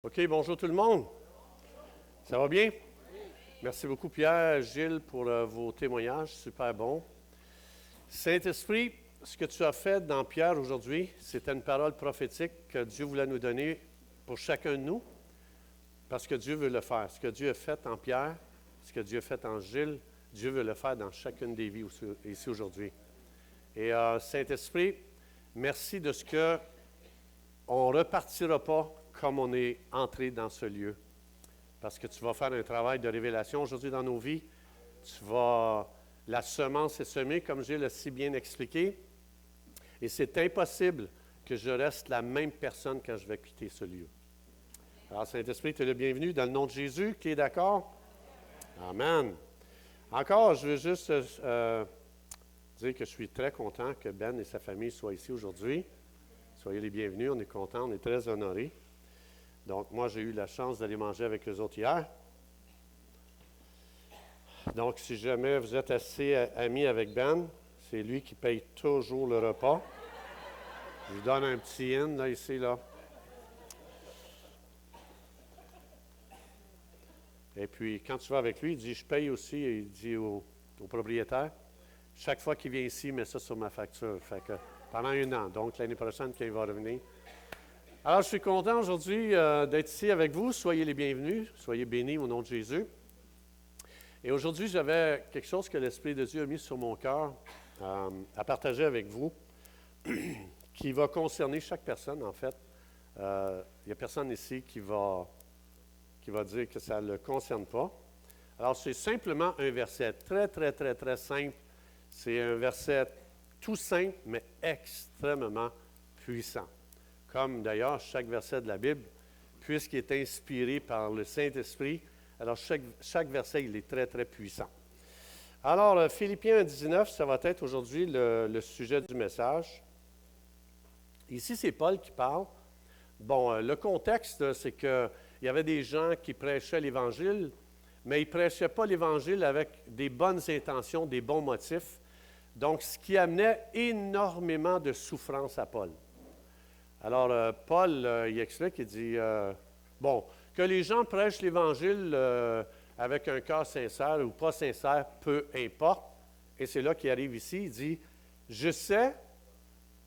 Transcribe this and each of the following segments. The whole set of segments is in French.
OK, bonjour tout le monde. Ça va bien? Merci beaucoup Pierre, Gilles pour vos témoignages, super bon. Saint-Esprit, ce que tu as fait dans Pierre aujourd'hui, c'était une parole prophétique que Dieu voulait nous donner pour chacun de nous, parce que Dieu veut le faire. Ce que Dieu a fait en Pierre, ce que Dieu a fait en Gilles, Dieu veut le faire dans chacune des vies ici aujourd'hui. Et Saint-Esprit, merci de ce que on ne repartira pas comme on est entré dans ce lieu. Parce que tu vas faire un travail de révélation aujourd'hui dans nos vies. La semence est semée, comme Gilles l'a si bien expliqué. Et c'est impossible que je reste la même personne quand je vais quitter ce lieu. Alors, Saint-Esprit, tu es le bienvenu dans le nom de Jésus. Qui est d'accord? Amen. Encore, je veux juste dire que je suis très content que Ben et sa famille soient ici aujourd'hui. Soyez les bienvenus, on est contents, on est très honorés. Donc, moi, j'ai eu la chance d'aller manger avec eux autres hier. Donc, si jamais vous êtes assez amis avec Ben, c'est lui qui paye toujours le repas. Je lui donne un petit in, là, ici, là. Et puis, quand tu vas avec lui, il dit, je paye aussi, et il dit au propriétaire, chaque fois qu'il vient ici, il met ça sur ma facture. Fait que pendant 1 an. Donc, l'année prochaine, quand il va revenir. Alors, je suis content aujourd'hui d'être ici avec vous. Soyez les bienvenus. Soyez bénis au nom de Jésus. Et aujourd'hui, j'avais quelque chose que l'Esprit de Dieu a mis sur mon cœur à partager avec vous, qui va concerner chaque personne, en fait. Il n'y a personne ici qui va dire que ça ne le concerne pas. Alors, c'est simplement un verset très, très, très, très simple. C'est un verset tout simple, mais extrêmement puissant. Comme d'ailleurs chaque verset de la Bible, puisqu'il est inspiré par le Saint-Esprit, alors chaque verset, il est très, très puissant. Alors, Philippiens 19, ça va être aujourd'hui le sujet du message. Ici, c'est Paul qui parle. Bon, le contexte, c'est qu'il y avait des gens qui prêchaient l'Évangile, mais ils ne prêchaient pas l'Évangile avec des bonnes intentions, des bons motifs. Donc, ce qui amenait énormément de souffrance à Paul. Alors, Paul, il explique, il dit, que les gens prêchent l'Évangile avec un cœur sincère ou pas sincère, peu importe. Et c'est là qu'il arrive ici, il dit, je sais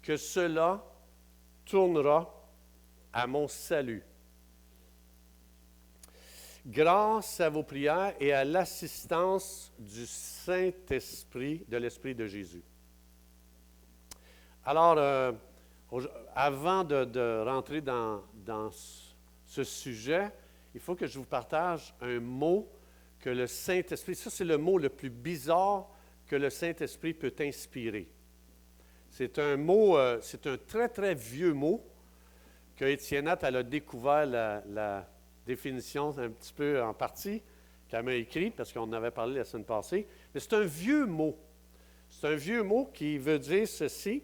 que cela tournera à mon salut. Grâce à vos prières et à l'assistance du Saint-Esprit, de l'Esprit de Jésus. Alors, avant de rentrer dans ce sujet, il faut que je vous partage un mot que le Saint-Esprit, ça c'est le mot le plus bizarre que le Saint-Esprit peut inspirer. C'est un mot, c'est un très très vieux mot que Étienne, elle a découvert la définition un petit peu en partie, qu'elle m'a écrit parce qu'on en avait parlé la semaine passée. Mais c'est un vieux mot. C'est un vieux mot qui veut dire ceci,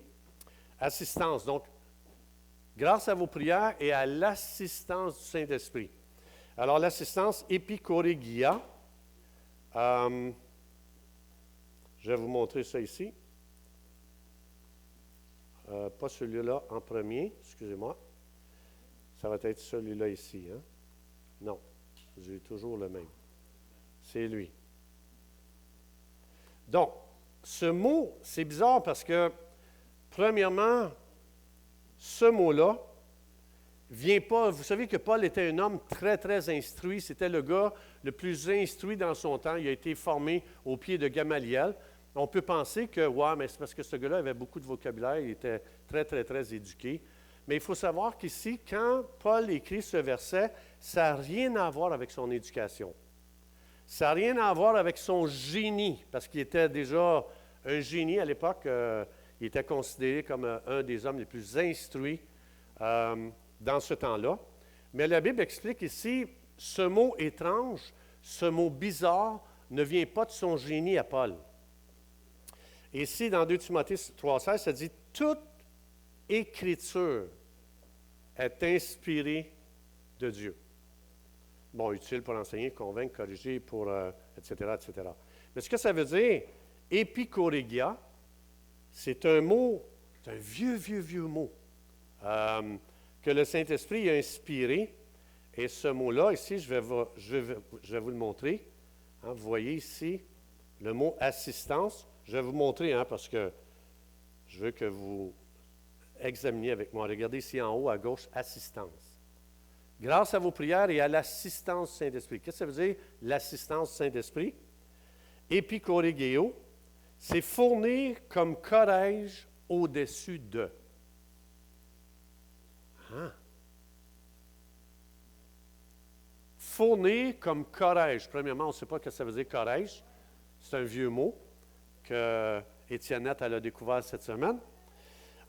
assistance. Donc, grâce à vos prières et à l'assistance du Saint-Esprit. Alors, l'assistance épikorégia, je vais vous montrer ça ici. Pas celui-là en premier, excusez-moi. Ça va être celui-là ici. Hein? Non, j'ai toujours le même. C'est lui. Donc, ce mot, c'est bizarre parce que, premièrement, ce mot-là vient pas. Vous savez que Paul était un homme très, très instruit. C'était le gars le plus instruit dans son temps. Il a été formé au pied de Gamaliel. On peut penser que, ouais, mais c'est parce que ce gars-là avait beaucoup de vocabulaire. Il était très, très, très éduqué. Mais il faut savoir qu'ici, quand Paul écrit ce verset, ça n'a rien à voir avec son éducation. Ça n'a rien à voir avec son génie, parce qu'il était déjà un génie à l'époque. Il était considéré comme un des hommes les plus instruits dans ce temps-là. Mais la Bible explique ici, ce mot étrange, ce mot bizarre, ne vient pas de son génie à Paul. Et ici, dans 2 Timothée 3,16, ça dit « Toute écriture est inspirée de Dieu. » Bon, utile pour enseigner, convaincre, corriger, etc., etc. Mais ce que ça veut dire, épikorégia, c'est un mot, c'est un vieux mot que le Saint-Esprit a inspiré Et ce mot-là, ici, je vais vous le montrer. Hein, vous voyez ici le mot assistance. Je vais vous montrer, hein, parce que je veux que vous examiniez avec moi. Regardez ici en haut à gauche, assistance. Grâce à vos prières et à l'assistance du Saint-Esprit. Qu'est-ce que ça veut dire, l'assistance du Saint-Esprit? Épicorégéo, c'est fournir comme corrège au-dessus de. Hein? Fournir comme corrège. Premièrement, on ne sait pas ce que ça veut dire corrège. C'est un vieux mot que Étiennette elle a découvert cette semaine.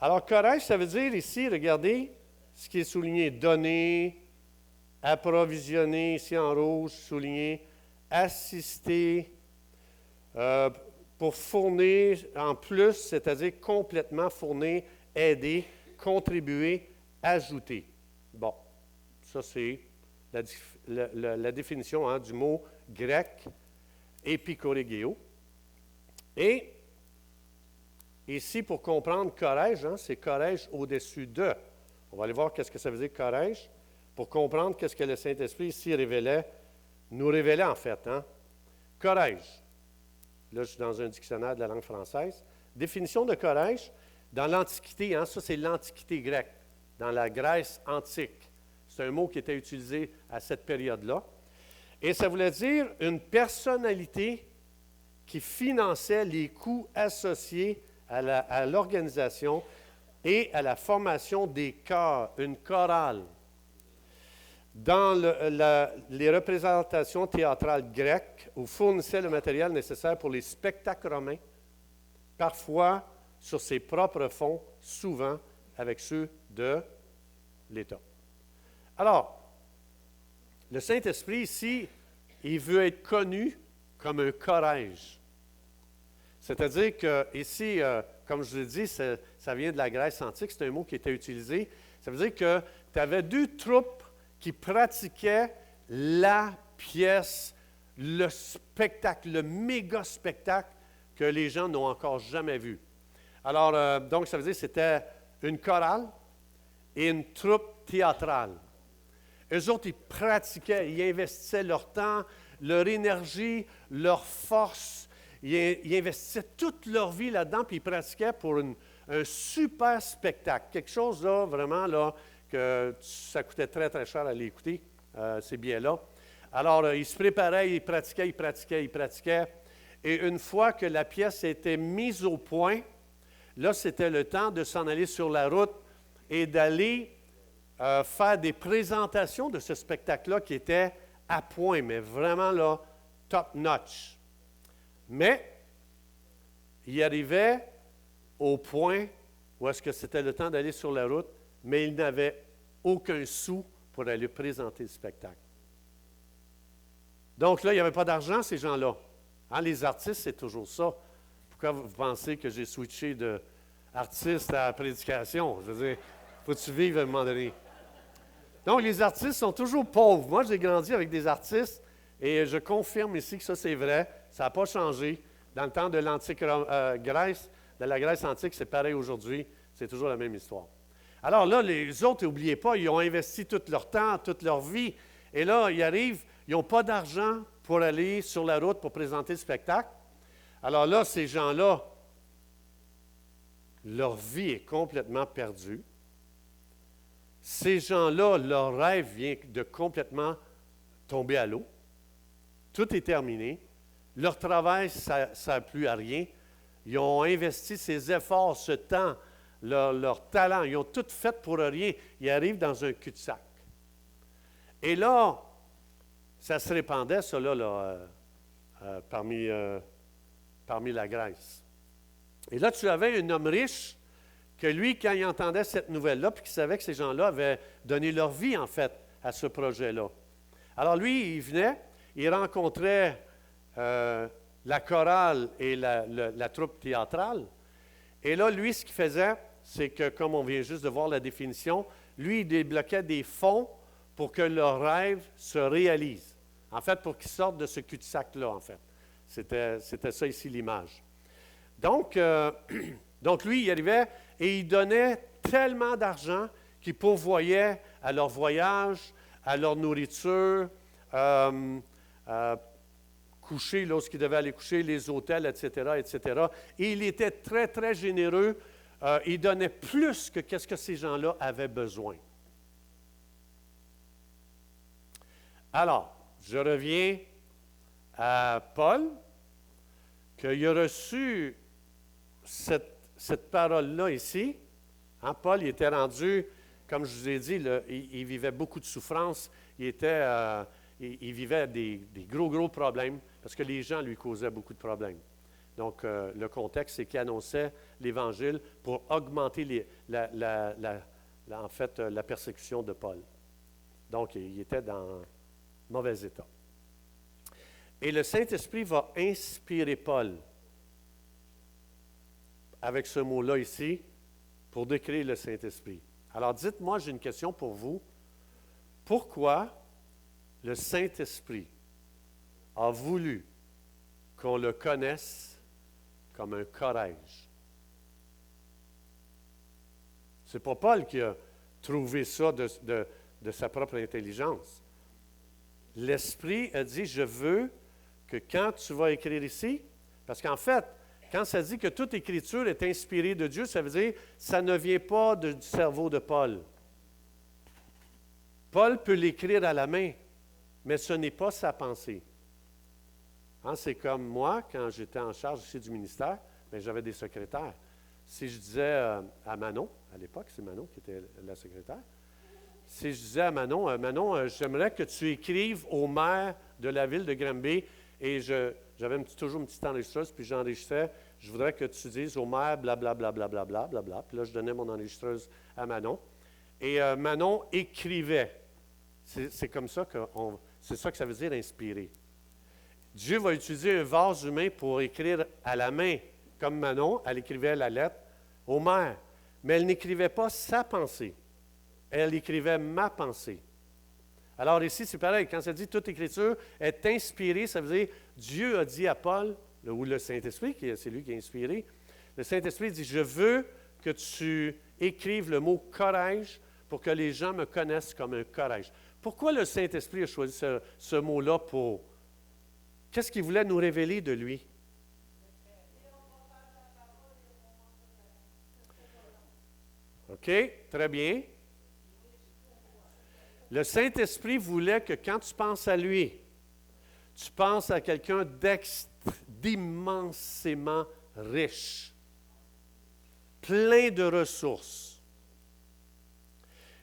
Alors, corrège, ça veut dire ici, regardez, ce qui est souligné, donner, approvisionner, ici en rouge, souligné, assister, pour fournir en plus, c'est-à-dire complètement fournir, aider, contribuer, ajouter. Bon, ça c'est la définition, hein, du mot grec épicorégéo. Et ici, pour comprendre corrège, hein, c'est corrège au-dessus de. On va aller voir qu'est-ce que ça veut dire corrège, pour comprendre qu'est-ce que le Saint-Esprit ici nous révélait en fait. Hein. Corrège. Là, je suis dans un dictionnaire de la langue française. Définition de corrège, dans l'Antiquité, hein, ça c'est l'Antiquité grecque, dans la Grèce antique. C'est un mot qui était utilisé à cette période-là. Et ça voulait dire une personnalité qui finançait les coûts associés à l'organisation et à la formation des chœurs, une chorale. Dans les représentations théâtrales grecques, où fournissait le matériel nécessaire pour les spectacles romains, parfois sur ses propres fonds, souvent avec ceux de l'État. Alors, le Saint-Esprit ici, il veut être connu comme un corrège. C'est-à-dire que ici, comme je vous l'ai dit, ça vient de la Grèce antique, c'est un mot qui était utilisé. Ça veut dire que tu avais deux troupes qui pratiquaient la pièce, le spectacle, le méga spectacle que les gens n'ont encore jamais vu. Alors, donc, ça veut dire que c'était une chorale et une troupe théâtrale. Eux autres, ils pratiquaient, ils investissaient leur temps, leur énergie, leur force. Ils investissaient toute leur vie là-dedans, puis ils pratiquaient pour un super spectacle. Quelque chose, là, vraiment, là, que ça coûtait très, très cher à aller écouter, ces billets-là. Alors, ils se préparaient, ils pratiquaient. Et une fois que la pièce était mise au point, là, c'était le temps de s'en aller sur la route et d'aller faire des présentations de ce spectacle-là qui était à point, mais vraiment là, top-notch. Mais, il arrivait au point où est-ce que c'était le temps d'aller sur la route, mais il n'avait aucun sou pour aller présenter le spectacle. Donc là, il n'y avait pas d'argent, ces gens-là. Hein, les artistes, c'est toujours ça. Pourquoi vous pensez que j'ai switché d'artiste à prédication? Je veux dire, il faut que tu vives à un moment donné. Donc, les artistes sont toujours pauvres. Moi, j'ai grandi avec des artistes et je confirme ici que ça, c'est vrai. Ça n'a pas changé. Dans le temps de l'antique Grèce, de la Grèce antique, c'est pareil aujourd'hui. C'est toujours la même histoire. Alors là, les autres, n'oubliez pas, ils ont investi tout leur temps, toute leur vie. Et là, ils arrivent, ils n'ont pas d'argent pour aller sur la route pour présenter le spectacle. Alors là, ces gens-là, leur vie est complètement perdue. Ces gens-là, leur rêve vient de complètement tomber à l'eau. Tout est terminé. Leur travail, ça ne sert plus à rien. Ils ont investi ces efforts, ce temps, leur talent. Ils ont tout fait pour rien. Ils arrivent dans un cul-de-sac. Et là, ça se répandait, ça, parmi la Grèce. Et là, tu avais un homme riche que lui, quand il entendait cette nouvelle-là, puis qu'il savait que ces gens-là avaient donné leur vie, en fait, à ce projet-là. Alors lui, il venait, il rencontrait la chorale et la troupe théâtrale. Et là, lui, ce qu'il faisait, c'est que, comme on vient juste de voir la définition, lui, il débloquait des fonds pour que leur rêve se réalise. En fait, pour qu'ils sortent de ce cul-de-sac-là, en fait. C'était ça ici, l'image. Donc lui, il arrivait et il donnait tellement d'argent qu'il pourvoyait à leur voyage, à leur nourriture, coucher lorsqu'ils devaient aller coucher, les hôtels, etc., etc. Et il était très, très généreux. Il donnait plus que ce que ces gens-là avaient besoin. Alors, je reviens à Paul, qu'il a reçu cette parole-là ici. Hein, Paul, il était rendu, comme je vous ai dit, il vivait beaucoup de souffrances. Il vivait des gros problèmes parce que les gens lui causaient beaucoup de problèmes. Donc, le contexte, c'est qu'il annonçait l'Évangile pour augmenter en fait, la persécution de Paul. Donc, il était dans mauvais état. Et le Saint-Esprit va inspirer Paul avec ce mot-là ici pour décrire le Saint-Esprit. Alors, dites-moi, j'ai une question pour vous. Pourquoi le Saint-Esprit a voulu qu'on le connaisse comme un Corège? Ce n'est pas Paul qui a trouvé ça de sa propre intelligence. L'Esprit a dit, je veux que quand tu vas écrire ici, parce qu'en fait, quand ça dit que toute écriture est inspirée de Dieu, ça veut dire que ça ne vient pas du cerveau de Paul. Paul peut l'écrire à la main, mais ce n'est pas sa pensée. Hein, c'est comme moi, quand j'étais en charge ici du ministère, bien, j'avais des secrétaires. Si je disais à Manon, à l'époque, c'est Manon qui était la secrétaire, si je disais à Manon, Manon, j'aimerais que tu écrives au maire de la ville de Granby, et j'avais toujours une petite enregistreuse, puis j'enregistrais, je voudrais que tu dises au maire, blablabla, puis là, je donnais mon enregistreuse à Manon, et Manon écrivait. C'est comme ça c'est ça que ça veut dire inspirer. Dieu va utiliser un vase humain pour écrire à la main, comme Manon, elle écrivait la lettre au maire, mais elle n'écrivait pas sa pensée. Elle écrivait ma pensée. Alors ici, c'est pareil. Quand ça dit toute écriture est inspirée, ça veut dire Dieu a dit à Paul, ou le Saint-Esprit, c'est lui qui a inspiré, le Saint-Esprit dit, je veux que tu écrives le mot « Corège » pour que les gens me connaissent comme un Corège. Pourquoi le Saint-Esprit a choisi ce mot-là pour... Qu'est-ce qu'il voulait nous révéler de lui? OK, très bien. Le Saint-Esprit voulait que quand tu penses à lui, tu penses à quelqu'un d'immensément riche, plein de ressources.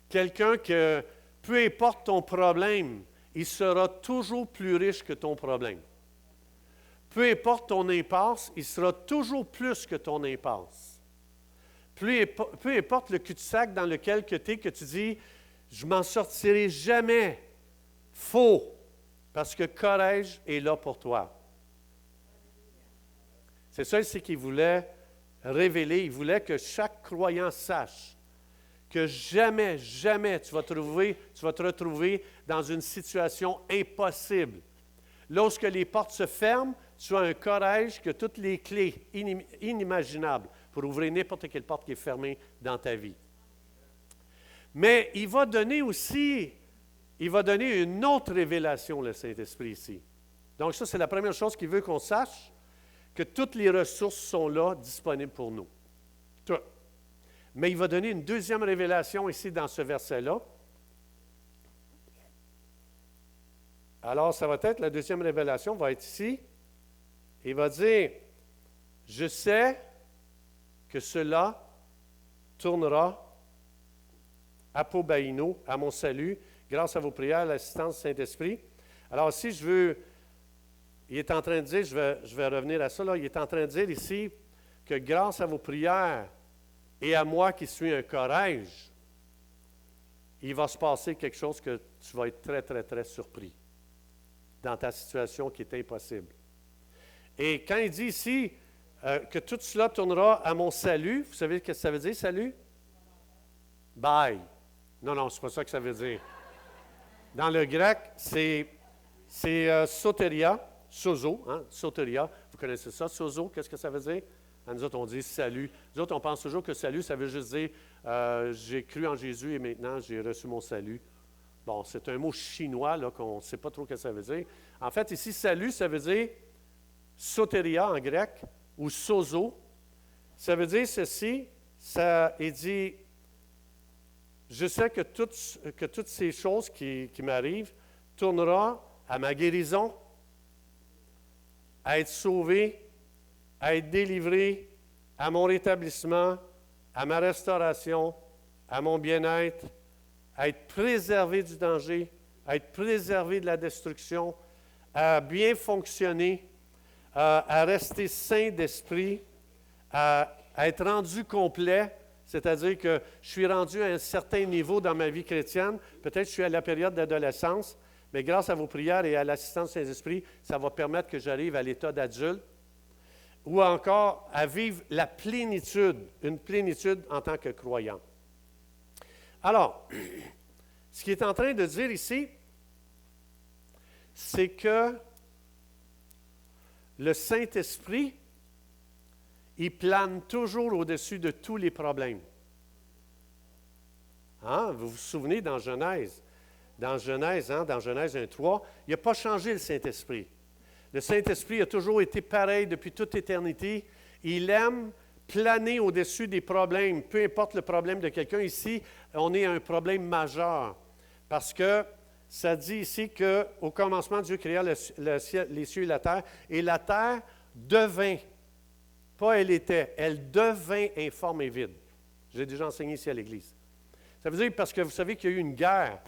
Quelqu'un que, peu importe ton problème, il sera toujours plus riche que ton problème. Peu importe ton impasse, il sera toujours plus que ton impasse. Peu importe le cul-de-sac dans lequel tu es, que tu dis, je m'en sortirai jamais. Faux, parce que Corège est là pour toi. C'est ça ici qu'il voulait révéler. Il voulait que chaque croyant sache que jamais, jamais tu vas te retrouver dans une situation impossible. Lorsque les portes se ferment, tu as un Corège qui a toutes les clés inimaginables pour ouvrir n'importe quelle porte qui est fermée dans ta vie. Mais il va donner une autre révélation, le Saint-Esprit, ici. Donc ça, c'est la première chose qu'il veut qu'on sache, que toutes les ressources sont là, disponibles pour nous. Tout. Mais il va donner une deuxième révélation ici dans ce verset-là. Alors, ça va être, la deuxième révélation va être ici. Il va dire, je sais que cela tournera apobaino, à mon salut, grâce à vos prières, à l'assistance du Saint-Esprit. Alors, si je veux, il est en train de dire, je vais revenir à ça, là, il est en train de dire ici que grâce à vos prières et à moi qui suis un Corège, il va se passer quelque chose que tu vas être très, très, très surpris dans ta situation qui est impossible. Et quand il dit ici que tout cela tournera à mon salut, vous savez ce que ça veut dire, salut? Bye. Non, c'est pas ça que ça veut dire. Dans le grec, c'est soteria, sozo, hein, soteria. Vous connaissez ça, sozo, qu'est-ce que ça veut dire? Nous autres, on dit salut. Nous autres, on pense toujours que salut, ça veut juste dire j'ai cru en Jésus et maintenant j'ai reçu mon salut. Bon, c'est un mot chinois là, qu'on ne sait pas trop ce que ça veut dire. En fait, ici, salut, ça veut dire soteria en grec ou sozo. Ça veut dire ceci, il dit, je sais que toutes ces choses qui m'arrivent tourneront à ma guérison, à être sauvé, à être délivré, à mon rétablissement, à ma restauration, à mon bien-être, à être préservé du danger, à être préservé de la destruction, à bien fonctionner, à rester sain d'esprit, à être rendu complet, c'est-à-dire que je suis rendu à un certain niveau dans ma vie chrétienne, peut-être je suis à la période d'adolescence, mais grâce à vos prières et à l'assistance du Saint-Esprit, ça va permettre que j'arrive à l'état d'adulte, ou encore à vivre la plénitude, une plénitude en tant que croyant. Alors, ce qu'il est en train de dire ici, c'est que le Saint-Esprit, il plane toujours au-dessus de tous les problèmes. Hein? Vous vous souvenez dans Genèse? Dans Genèse 1:3, il n'a pas changé le Saint-Esprit. Le Saint-Esprit a toujours été pareil depuis toute éternité. Il aime planer au-dessus des problèmes, peu importe le problème de quelqu'un. Ici, on est à un problème majeur parce que ça dit ici qu'au commencement, Dieu créa les cieux et la terre devint, pas elle était, elle devint informe et vide. J'ai déjà enseigné ici à l'Église. Ça veut dire parce que vous savez qu'il y a eu une guerre.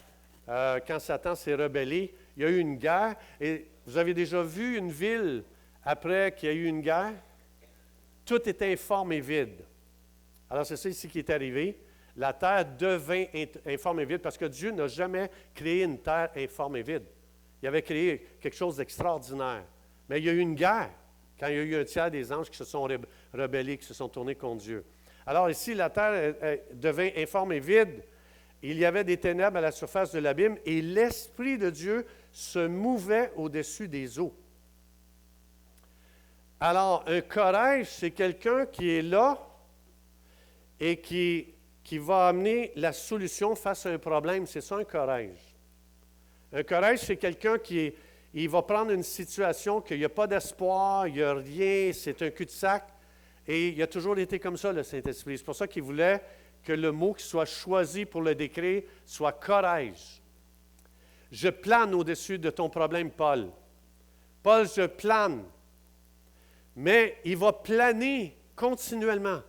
Quand Satan s'est rebellé, il y a eu une guerre. Et vous avez déjà vu une ville après qu'il y a eu une guerre? Tout était informe et vide. Alors c'est ça ici qui est arrivé. La terre devint informe et vide parce que Dieu n'a jamais créé une terre informe et vide. Il avait créé quelque chose d'extraordinaire. Mais il y a eu une guerre quand il y a eu un tiers des anges qui se sont rebellés, qui se sont tournés contre Dieu. Alors ici, la terre devint informe et vide. Il y avait des ténèbres à la surface de l'abîme et l'Esprit de Dieu se mouvait au-dessus des eaux. Alors, un Corège, c'est quelqu'un qui est là et qui va amener la solution face à un problème. C'est ça un Corège. Un Corège, c'est quelqu'un il va prendre une situation qu'il n'y a pas d'espoir, il n'y a rien, c'est un cul-de-sac. Et il a toujours été comme ça, le Saint-Esprit. C'est pour ça qu'il voulait que le mot qui soit choisi pour le décrire soit Corège. Je plane au-dessus de ton problème, Paul. Paul, je plane. Mais il va planer continuellement.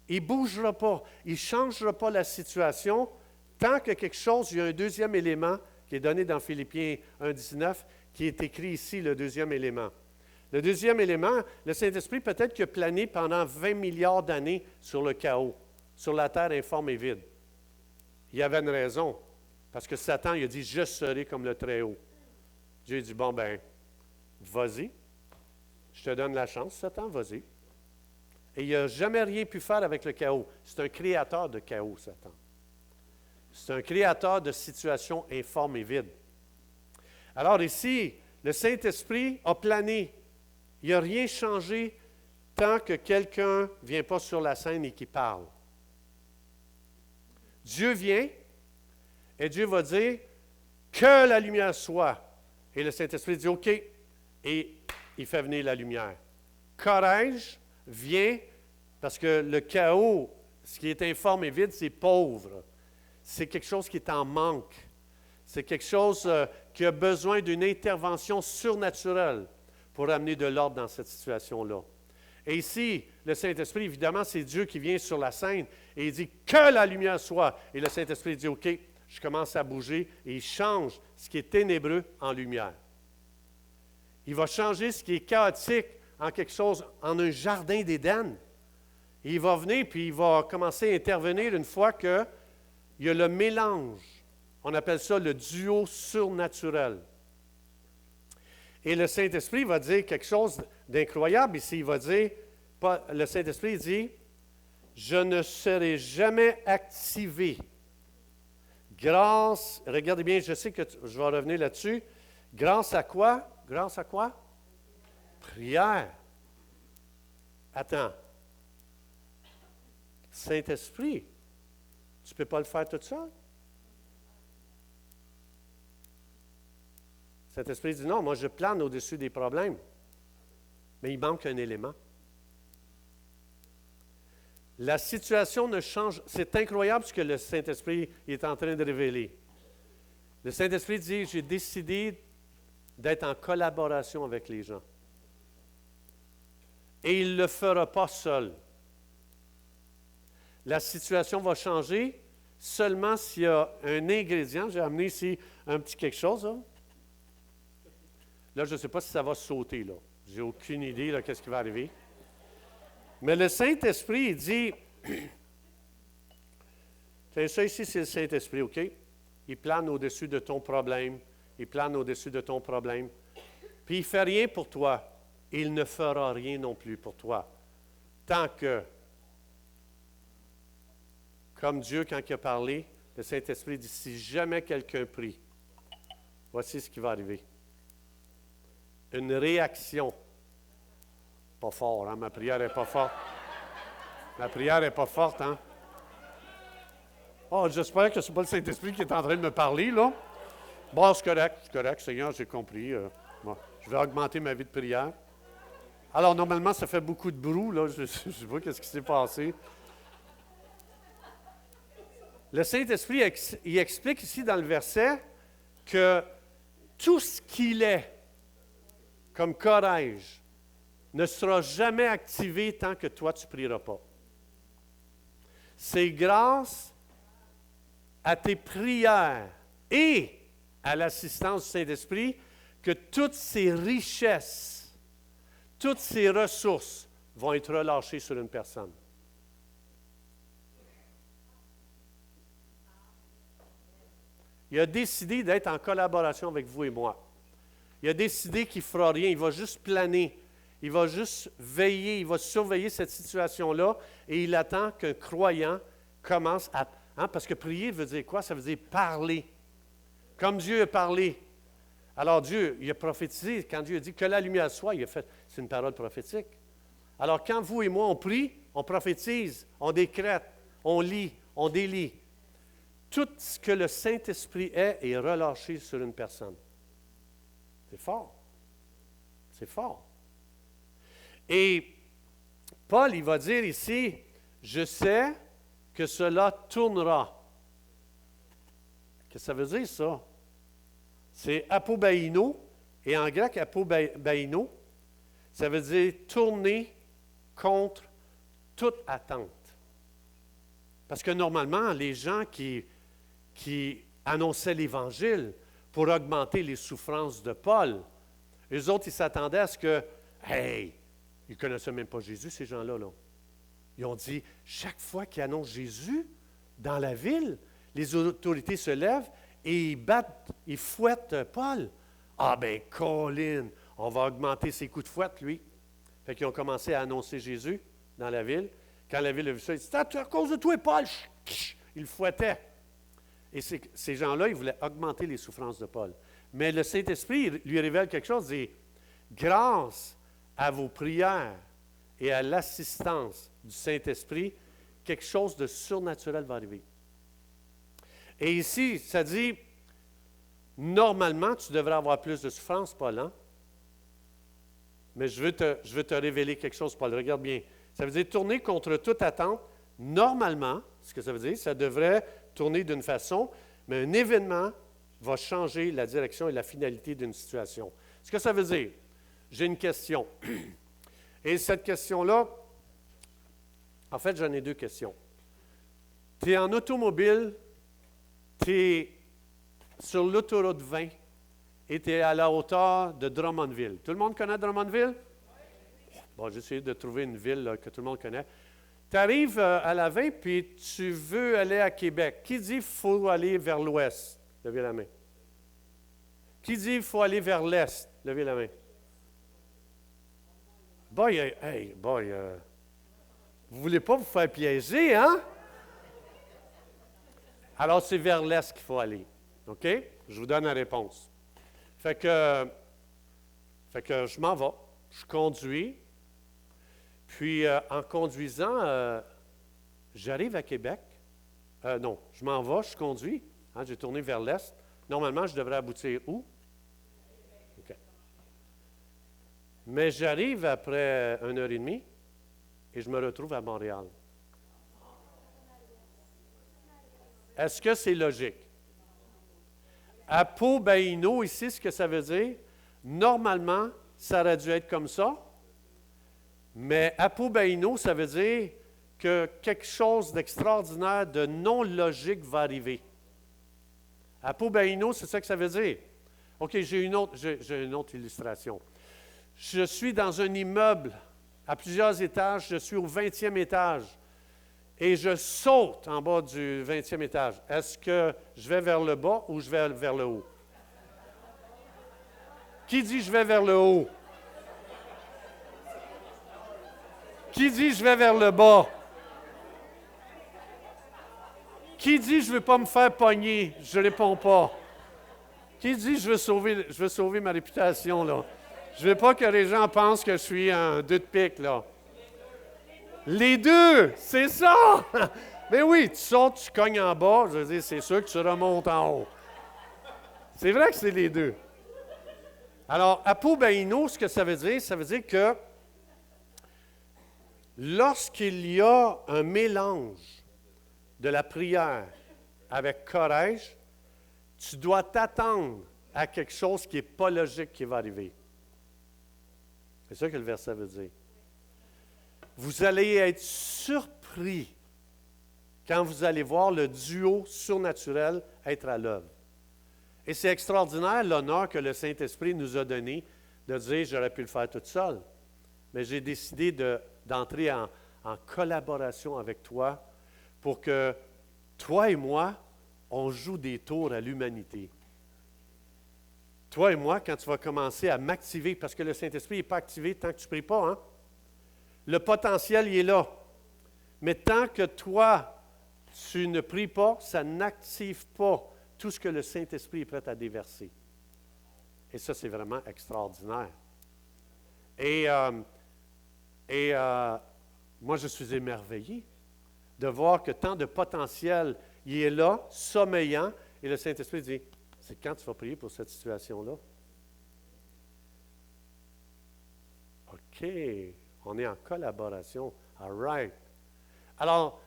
Il ne bougera pas. Il ne changera pas la situation tant que quelque chose, il y a un deuxième élément qui est donné dans Philippiens 1:19, qui est écrit ici, le deuxième élément. Le deuxième élément, le Saint-Esprit peut-être qu'il a plané pendant 20 milliards d'années sur le chaos, sur la terre informe et vide. Il y avait une raison, parce que Satan il a dit « Je serai comme le Très-Haut ». Dieu a dit « Bon, ben, vas-y, je te donne la chance, Satan, vas-y ». Et il n'a jamais rien pu faire avec le chaos. C'est un créateur de chaos, Satan. C'est un créateur de situations informes et vides. Alors ici, le Saint-Esprit a plané. Il n'y a rien changé tant que quelqu'un ne vient pas sur la scène et qui parle. Dieu vient et Dieu va dire que la lumière soit. Et le Saint-Esprit dit OK. Et il fait venir la lumière. Corège vient parce que le chaos, ce qui est informe et vide, c'est pauvre. C'est quelque chose qui est en manque. C'est quelque chose qui a besoin d'une intervention surnaturelle pour amener de l'ordre dans cette situation-là. Et ici, le Saint-Esprit, évidemment, c'est Dieu qui vient sur la scène et il dit « Que la lumière soit ». Et le Saint-Esprit dit « OK, je commence à bouger » et il change ce qui est ténébreux en lumière. Il va changer ce qui est chaotique en quelque chose, en un jardin d'Éden. Et il va venir puis il va commencer à intervenir une fois qu'il y a le mélange. On appelle ça le duo surnaturel. Et le Saint-Esprit va dire quelque chose d'incroyable ici. Il va dire, le Saint-Esprit dit, « Je ne serai jamais activé. » Grâce, regardez bien, je sais que je vais revenir là-dessus. Grâce à quoi? Grâce à quoi? Prière. Attends. Saint-Esprit, tu ne peux pas le faire tout seul? Le Saint-Esprit dit, non, moi je plane au-dessus des problèmes. Mais il manque un élément. La situation ne change. C'est incroyable ce que le Saint-Esprit est en train de révéler. Le Saint-Esprit dit, j'ai décidé d'être en collaboration avec les gens. Et il ne le fera pas seul. La situation va changer seulement s'il y a un ingrédient. J'ai amené ici un petit quelque chose. Là, je ne sais pas si ça va sauter. Là. Je n'ai aucune idée de ce qui va arriver. Mais le Saint-Esprit, il dit, ça ici, c'est le Saint-Esprit, OK? Il plane au-dessus de ton problème. Il plane au-dessus de ton problème. Puis il ne fait rien pour toi. Il ne fera rien non plus pour toi. Tant que, comme Dieu, quand il a parlé, le Saint-Esprit dit, si jamais quelqu'un prie, voici ce qui va arriver. Une réaction. Pas fort, hein? Ma prière n'est pas forte. Ma prière n'est pas forte, hein? Oh, j'espère que ce n'est pas le Saint-Esprit qui est en train de me parler, là. Bon, c'est correct, Seigneur, j'ai compris. Bon, je vais augmenter ma vie de prière. Alors, normalement, ça fait beaucoup de bruit, là. Je ne sais pas ce qui s'est passé. Le Saint-Esprit, il explique ici dans le verset que tout ce qu'il est comme courage ne sera jamais activé tant que toi, tu ne prieras pas. C'est grâce à tes prières et à l'assistance du Saint-Esprit que toutes ces richesses, toutes ces ressources vont être relâchées sur une personne. Il a décidé d'être en collaboration avec vous et moi. Il a décidé qu'il ne fera rien, il va juste planer. Il va juste veiller, il va surveiller cette situation-là et il attend qu'un croyant commence à... Hein, parce que prier veut dire quoi? Ça veut dire parler. Comme Dieu a parlé. Alors Dieu, il a prophétisé. Quand Dieu a dit que la lumière soit, il a fait... C'est une parole prophétique. Alors quand vous et moi, on prie, on prophétise, on décrète, on lit, on délie. Tout ce que le Saint-Esprit est relâché sur une personne. C'est fort. C'est fort. Et Paul, il va dire ici, je sais que cela tournera. Qu'est-ce que ça veut dire, ça? C'est apobaino, et en grec, apobaino, ça veut dire tourner contre toute attente. Parce que normalement, les gens qui annonçaient l'Évangile pour augmenter les souffrances de Paul, les autres, ils s'attendaient à ce que, hey, ils ne connaissaient même pas Jésus, ces gens-là. Là. Ils ont dit, chaque fois qu'ils annoncent Jésus dans la ville, les autorités se lèvent et ils battent, ils fouettent Paul. Ah ben, Colin, on va augmenter ses coups de fouette, lui. Fait qu'ils ont commencé à annoncer Jésus dans la ville. Quand la ville a vu ça, ils disent, c'est à cause de toi, Paul. Ils le fouettaient. Et ces gens-là, ils voulaient augmenter les souffrances de Paul. Mais le Saint-Esprit lui révèle quelque chose, il dit, grâce à vos prières et à l'assistance du Saint-Esprit, quelque chose de surnaturel va arriver. Et ici, ça dit, normalement, tu devrais avoir plus de souffrance, Paul, hein? Mais je veux te révéler quelque chose, Paul. Regarde bien. Ça veut dire tourner contre toute attente. Normalement, ce que ça veut dire, ça devrait tourner d'une façon, mais un événement va changer la direction et la finalité d'une situation. Ce que ça veut dire, j'ai une question. Et cette question-là, en fait, j'en ai deux questions. Tu es en automobile, tu es sur l'autoroute 20 et tu es à la hauteur de Drummondville. Tout le monde connaît Drummondville? Bon, j'ai essayé de trouver une ville là, que tout le monde connaît. Tu arrives à la 20 puis tu veux aller à Québec. Qui dit qu'il faut aller vers l'ouest? Levez la main. Qui dit qu'il faut aller vers l'est? Levez la main. Boy, hey, boy, vous ne voulez pas vous faire piéger, hein? Alors, c'est vers l'est qu'il faut aller. OK? Je vous donne la réponse. Fait que je m'en vais. Je conduis. Puis, en conduisant, j'arrive à Québec. Non, je m'en vais, je conduis. Hein, j'ai tourné vers l'est. Normalement, je devrais aboutir où? Mais j'arrive après 1 heure et demie et je me retrouve à Montréal. Est-ce que c'est logique? Apobaino, ici, ce que ça veut dire, normalement, ça aurait dû être comme ça, mais apobaino, ça veut dire que quelque chose d'extraordinaire, de non logique va arriver. Apobaino, c'est ça que ça veut dire. OK, j'ai une autre illustration. Je suis dans un immeuble à plusieurs étages, je suis au 20e étage et je saute en bas du 20e étage. Est-ce que je vais vers le bas ou je vais vers le haut? Qui dit je vais vers le haut? Qui dit je vais vers le bas? Qui dit je ne veux pas me faire pogner? Je ne réponds pas. Qui dit je veux sauver ma réputation, là? Je ne veux pas que les gens pensent que je suis un deux de pique, là. Les deux, c'est ça! Mais oui, tu sautes, tu cognes en bas, je veux dire, c'est sûr que tu remontes en haut. C'est vrai que c'est les deux. Alors, apobaino, ce que ça veut dire que lorsqu'il y a un mélange de la prière avec courage, tu dois t'attendre à quelque chose qui n'est pas logique qui va arriver. C'est ça que le verset veut dire. Vous allez être surpris quand vous allez voir le duo surnaturel être à l'œuvre. Et c'est extraordinaire l'honneur que le Saint-Esprit nous a donné de dire « j'aurais pu le faire toute seule ». Mais j'ai décidé d'entrer en collaboration avec toi pour que toi et moi, on joue des tours à l'humanité. Toi et moi, quand tu vas commencer à m'activer, parce que le Saint-Esprit n'est pas activé tant que tu ne pries pas, hein? Le potentiel, il est là. Mais tant que toi, tu ne pries pas, ça n'active pas tout ce que le Saint-Esprit est prêt à déverser. Et ça, c'est vraiment extraordinaire. Et moi, je suis émerveillé de voir que tant de potentiel, il est là, sommeillant, et le Saint-Esprit dit, c'est quand tu vas prier pour cette situation-là? OK, on est en collaboration. All right. Alors,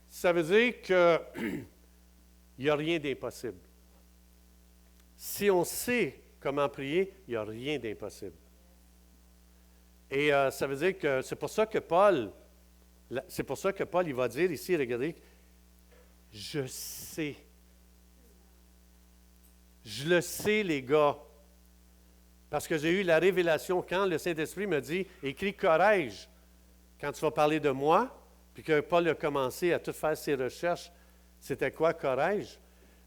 ça veut dire qu'il n'y a rien d'impossible. Si on sait comment prier, il n'y a rien d'impossible. Et ça veut dire que c'est pour ça que Paul, il va dire ici, regardez, je sais. Je le sais, les gars. Parce que j'ai eu la révélation quand le Saint-Esprit me dit, écris courage quand tu vas parler de moi, puis que Paul a commencé à tout faire ses recherches. C'était quoi courage?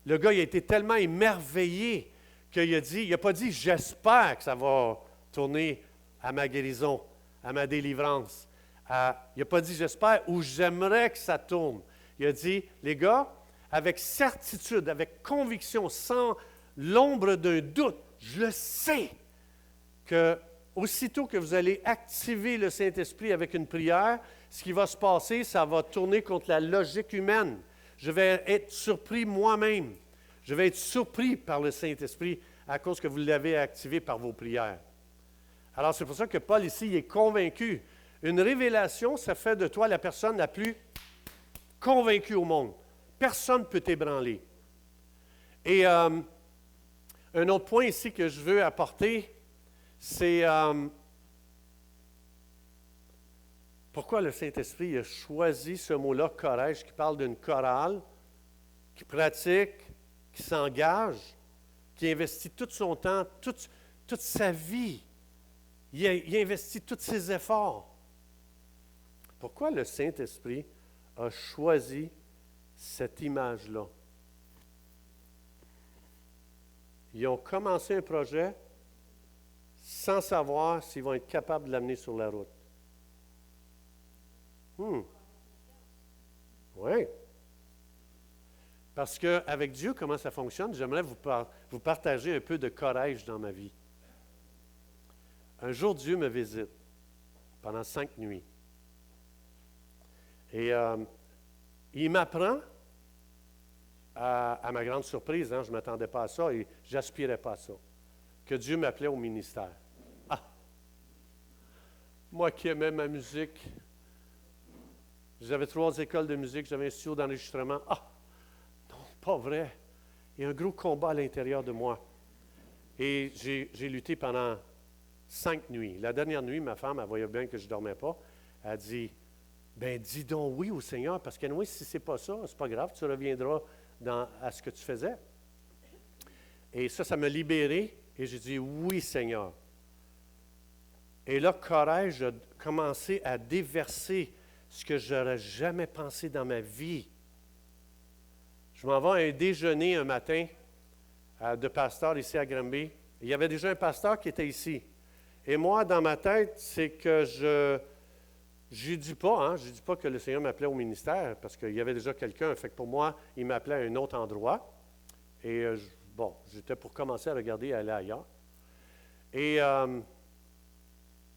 Le gars, il a été tellement émerveillé qu'il n'a pas dit, j'espère que ça va tourner à ma guérison, à ma délivrance. Il n'a pas dit, j'espère, ou j'aimerais que ça tourne. Il a dit, les gars, avec certitude, avec conviction, sans l'ombre d'un doute, je le sais que aussitôt que vous allez activer le Saint-Esprit avec une prière, ce qui va se passer, ça va tourner contre la logique humaine. Je vais être surpris moi-même. Je vais être surpris par le Saint-Esprit à cause que vous l'avez activé par vos prières. Alors, c'est pour ça que Paul, ici, il est convaincu. Une révélation, ça fait de toi la personne la plus convaincue au monde. Personne ne peut t'ébranler. Et un autre point ici que je veux apporter, c'est pourquoi le Saint-Esprit a choisi ce mot-là, courage, qui parle d'une chorale, qui pratique, qui s'engage, qui investit tout son temps, toute sa vie. Il investit tous ses efforts. Pourquoi le Saint-Esprit a choisi cette image-là? Ils ont commencé un projet sans savoir s'ils vont être capables de l'amener sur la route. Oui. Parce qu'avec Dieu, comment ça fonctionne? J'aimerais vous partager un peu de courage dans ma vie. Un jour, Dieu me visite pendant 5 nuits. Et il m'apprend, à ma grande surprise, je ne m'attendais pas à ça et je n'aspirais pas à ça, que Dieu m'appelait au ministère. Ah, Moi qui aimais ma musique, j'avais 3 écoles de musique, j'avais un studio d'enregistrement. Ah, non, pas vrai. Il y a un gros combat à l'intérieur de moi. Et j'ai lutté pendant 5 nuits. La dernière nuit, ma femme, elle voyait bien que je ne dormais pas. Elle a dit, ben dis donc oui au Seigneur, parce que oui, si ce n'est pas ça, c'est pas grave, tu reviendras à ce que tu faisais. Et ça m'a libéré, et j'ai dit oui, Seigneur. Et là, courage a commencé à déverser ce que je n'aurais jamais pensé dans ma vie. Je m'en vais à un déjeuner un matin de pasteur ici à Granby. Il y avait déjà un pasteur qui était ici. Et moi, dans ma tête, c'est que je ne dis pas que le Seigneur m'appelait au ministère, parce qu'il y avait déjà quelqu'un. Fait que pour moi, il m'appelait à un autre endroit. Et j'étais pour commencer à regarder et aller ailleurs. Et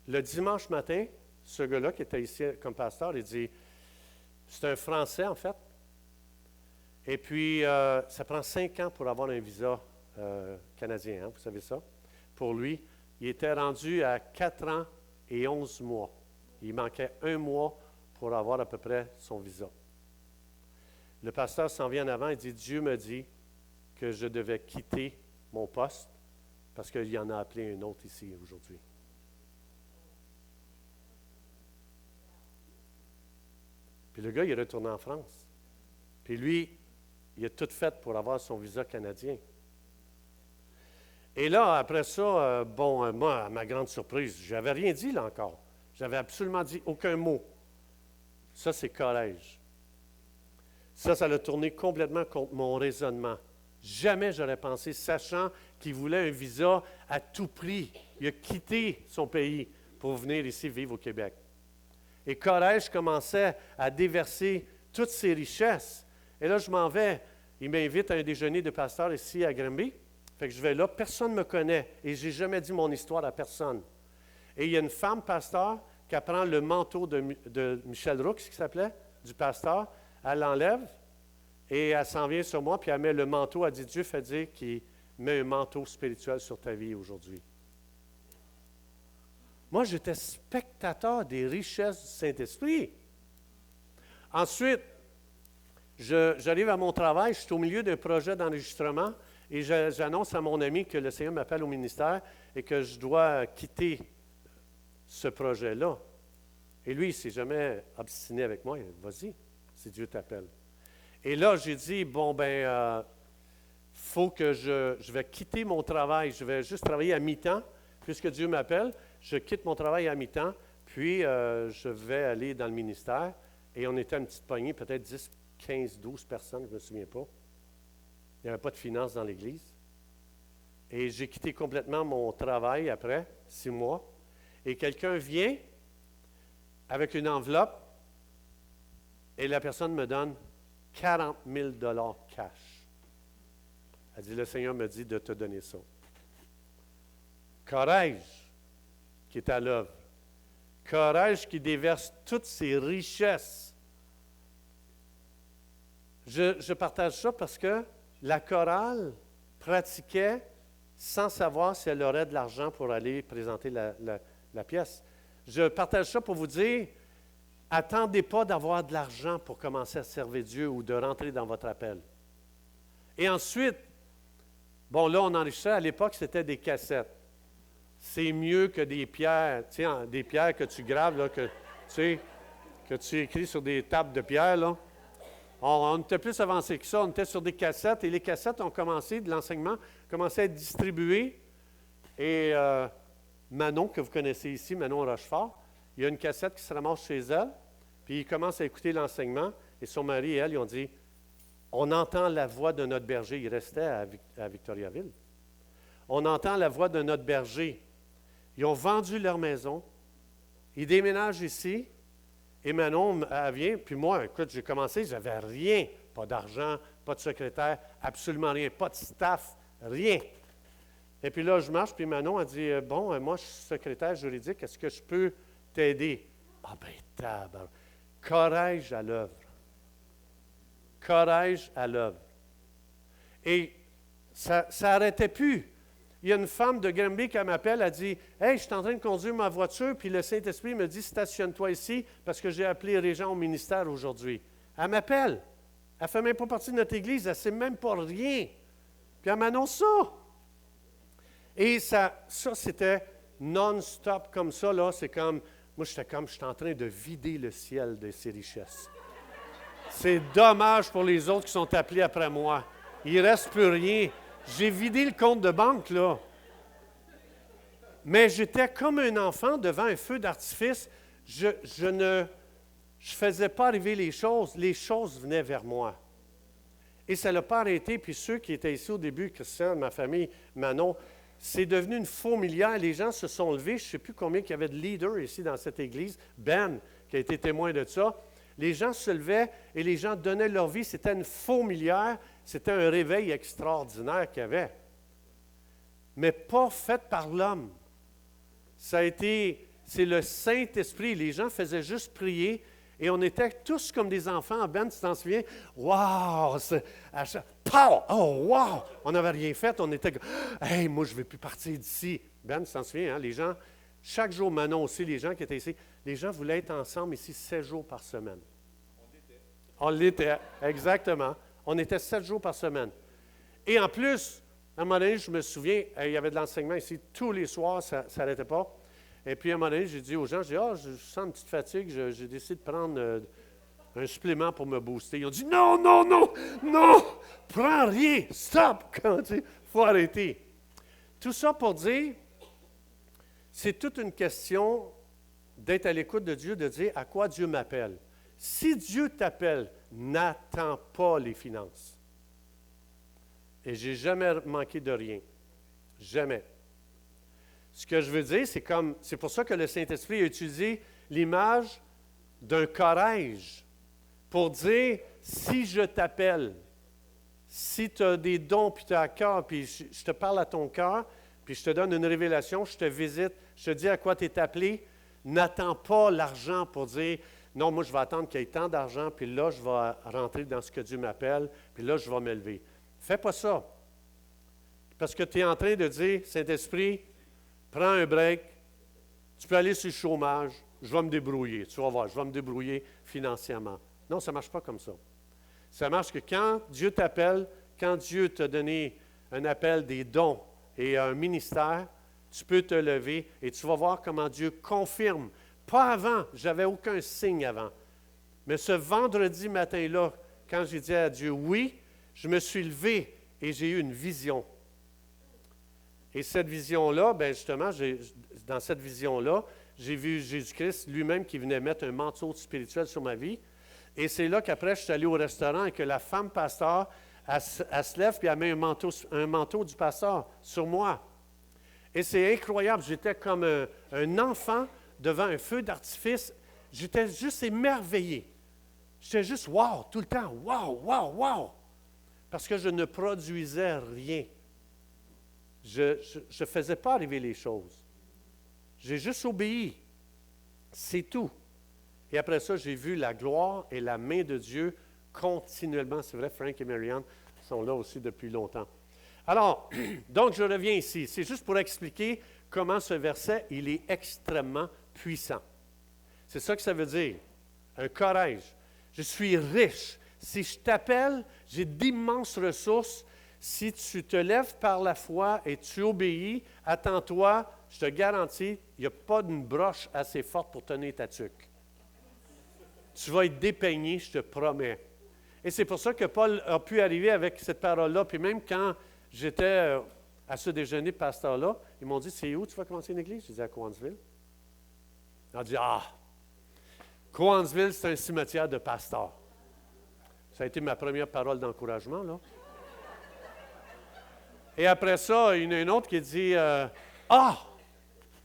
le dimanche matin, ce gars-là qui était ici comme pasteur, il dit, c'est un Français en fait. Et puis, ça prend 5 ans pour avoir un visa canadien, vous savez ça? Pour lui, il était rendu à 4 ans et 11 mois. Il manquait 1 mois pour avoir à peu près son visa. Le pasteur s'en vient en avant et dit, Dieu me dit que je devais quitter mon poste parce qu'il en a appelé un autre ici aujourd'hui. Puis le gars, il est retourné en France. Puis lui, il a tout fait pour avoir son visa canadien. Et là, après ça, moi, à ma grande surprise, je n'avais rien dit là encore. J'avais absolument dit aucun mot. Ça, c'est collège. Ça l'a tourné complètement contre mon raisonnement. Jamais j'aurais pensé, sachant qu'il voulait un visa à tout prix. Il a quitté son pays pour venir ici vivre au Québec. Et collège commençait à déverser toutes ses richesses. Et là, je m'en vais. Il m'invite à un déjeuner de pasteur ici à Granby. Fait que je vais là, personne ne me connaît et je n'ai jamais dit mon histoire à personne. Et il y a une femme pasteur qui prend le manteau de Michel Roux, qui s'appelait, du pasteur, elle l'enlève et elle s'en vient sur moi, puis elle met le manteau, elle dit, Dieu fait dire qu'il met un manteau spirituel sur ta vie aujourd'hui. Moi, j'étais spectateur des richesses du Saint-Esprit. Ensuite, j'arrive à mon travail, je suis au milieu d'un projet d'enregistrement et j'annonce à mon ami que le Seigneur m'appelle au ministère et que je dois quitter ce projet-là. Et lui, il ne s'est jamais obstiné avec moi. Il dit, vas-y, si Dieu t'appelle. Et là, j'ai dit, faut que je vais quitter mon travail. Je vais juste travailler à mi-temps, puisque Dieu m'appelle. Je quitte mon travail à mi-temps, puis je vais aller dans le ministère. Et on était une petite poignée, peut-être 10, 15, 12 personnes, je ne me souviens pas. Il n'y avait pas de finances dans l'Église. Et j'ai quitté complètement mon travail après 6 mois. Et quelqu'un vient avec une enveloppe et la personne me donne 40 000 $ cash. Elle dit, le Seigneur me dit de te donner ça. Courage qui est à l'œuvre. Courage qui déverse toutes ses richesses. Je partage ça parce que la chorale pratiquait sans savoir si elle aurait de l'argent pour aller présenter la pièce. Je partage ça pour vous dire, attendez pas d'avoir de l'argent pour commencer à servir Dieu ou de rentrer dans votre appel. Et ensuite, là, on enregistrait, à l'époque, c'était des cassettes. C'est mieux que des pierres, des pierres que tu graves, là, que tu écris sur des tables de pierre, là. On était plus avancé que ça. On était sur des cassettes et les cassettes ont commencé, de l'enseignement, commençaient à être distribuées. Et Manon, que vous connaissez ici, Manon Rochefort, il y a une cassette qui se ramasse chez elle, puis il commence à écouter l'enseignement. Et son mari et elle, ils ont dit, on entend la voix de notre berger. Il restait à Victoriaville. On entend la voix de notre berger. Ils ont vendu leur maison. Ils déménagent ici. Et Manon, elle vient, puis moi, écoute, j'ai commencé, j'avais rien. Pas d'argent, pas de secrétaire, absolument rien. Pas de staff, rien. Et puis là, je marche, puis Manon a dit, moi, je suis secrétaire juridique, est-ce que je peux t'aider? Ah ben, tabarnak. Courage à l'œuvre. Courage à l'œuvre. Et ça n'arrêtait plus. il y a une femme de Granby qui m'appelle, elle dit « Hey, je suis en train de conduire ma voiture, puis le Saint-Esprit me dit « Stationne-toi ici, parce que j'ai appelé Régent au ministère aujourd'hui. » Elle m'appelle. Elle ne fait même pas partie de notre Église, elle ne sait même pas rien. Puis elle m'annonce ça. Et ça c'était non-stop comme ça, là. C'est comme, moi, je suis en train de vider le ciel de ses richesses. C'est dommage pour les autres qui sont appelés après moi. Il ne reste plus rien. J'ai vidé le compte de banque, là. Mais j'étais comme un enfant devant un feu d'artifice. Je ne faisais pas arriver les choses venaient vers moi. Et ça ne l'a pas arrêté. Puis ceux qui étaient ici au début, Christian, ma famille, Manon, c'est devenu une fourmilière. Les gens se sont levés. Je ne sais plus combien il y avait de leaders ici dans cette église. Ben, qui a été témoin de ça. Les gens se levaient et les gens donnaient leur vie. C'était une fourmilière. C'était un réveil extraordinaire qu'il y avait. Mais pas fait par l'homme. C'est le Saint-Esprit. Les gens faisaient juste prier et on était tous comme des enfants. Ben, tu t'en souviens? Wow! Pow! Oh, wow! On n'avait rien fait. On était comme, hey, moi, je ne vais plus partir d'ici. Ben, tu t'en souviens, hein? Les gens, chaque jour, Manon aussi, les gens qui étaient ici, les gens voulaient être ensemble ici 7 jours par semaine. On l'était, exactement. On était 7 jours par semaine. Et en plus, à un moment donné, je me souviens, il y avait de l'enseignement ici tous les soirs, ça ne s'arrêtait pas. Et puis, à un moment donné, j'ai dit aux gens, je sens une petite fatigue, j'ai décidé de prendre un supplément pour me booster. Ils ont dit, non, prends rien, stop, il faut arrêter. Tout ça pour dire, c'est toute une question d'être à l'écoute de Dieu, de dire à quoi Dieu m'appelle. Si Dieu t'appelle, n'attends pas les finances. Et je n'ai jamais manqué de rien. Jamais. Ce que je veux dire, c'est pour ça que le Saint-Esprit a utilisé l'image d'un corrège pour dire, si je t'appelle, si tu as des dons, puis tu as à cœur, puis je te parle à ton cœur, puis je te donne une révélation, je te visite, je te dis à quoi tu es appelé, n'attends pas l'argent pour dire, non, moi je vais attendre qu'il y ait tant d'argent, puis là je vais rentrer dans ce que Dieu m'appelle, puis là je vais m'élever. Fais pas ça. Parce que tu es en train de dire, Saint-Esprit, prends un break, tu peux aller sur le chômage, je vais me débrouiller, tu vas voir, je vais me débrouiller financièrement. Non, ça ne marche pas comme ça. Ça marche que quand Dieu t'appelle, quand Dieu t'a donné un appel, des dons et un ministère, tu peux te lever et tu vas voir comment Dieu confirme. Pas avant, je n'avais aucun signe avant. Mais ce vendredi matin-là, quand j'ai dit à Dieu oui, je me suis levé et j'ai eu une vision. Et cette vision-là, bien justement, dans cette vision-là, j'ai vu Jésus-Christ lui-même qui venait mettre un manteau spirituel sur ma vie. Et c'est là qu'après, je suis allé au restaurant et que la femme pasteur, elle se lève et elle met un manteau du pasteur sur moi. Et c'est incroyable. J'étais comme un enfant devant un feu d'artifice. J'étais juste émerveillé. J'étais juste « wow » tout le temps. « Wow, wow, wow ». Parce que je ne produisais rien. Je ne faisais pas arriver les choses. J'ai juste obéi. C'est tout. Et après ça, j'ai vu la gloire et la main de Dieu continuellement. C'est vrai, Frank et Marianne sont là aussi depuis longtemps. Alors, donc je reviens ici. C'est juste pour expliquer comment ce verset, il est extrêmement puissant. C'est ça que ça veut dire. Un courage. Je suis riche. Si je t'appelle, j'ai d'immenses ressources. Si tu te lèves par la foi et tu obéis, attends-toi, je te garantis, il n'y a pas d'une broche assez forte pour tenir ta tuque. Tu vas être dépeigné, je te promets. Et c'est pour ça que Paul a pu arriver avec cette parole-là. Puis même quand j'étais à ce déjeuner pasteur-là, ils m'ont dit, c'est où tu vas commencer une église? Je disais à Cowansville. Ils ont dit, Cowansville, c'est un cimetière de pasteurs. Ça a été ma première parole d'encouragement, là. Et après ça, il y en a une autre qui dit,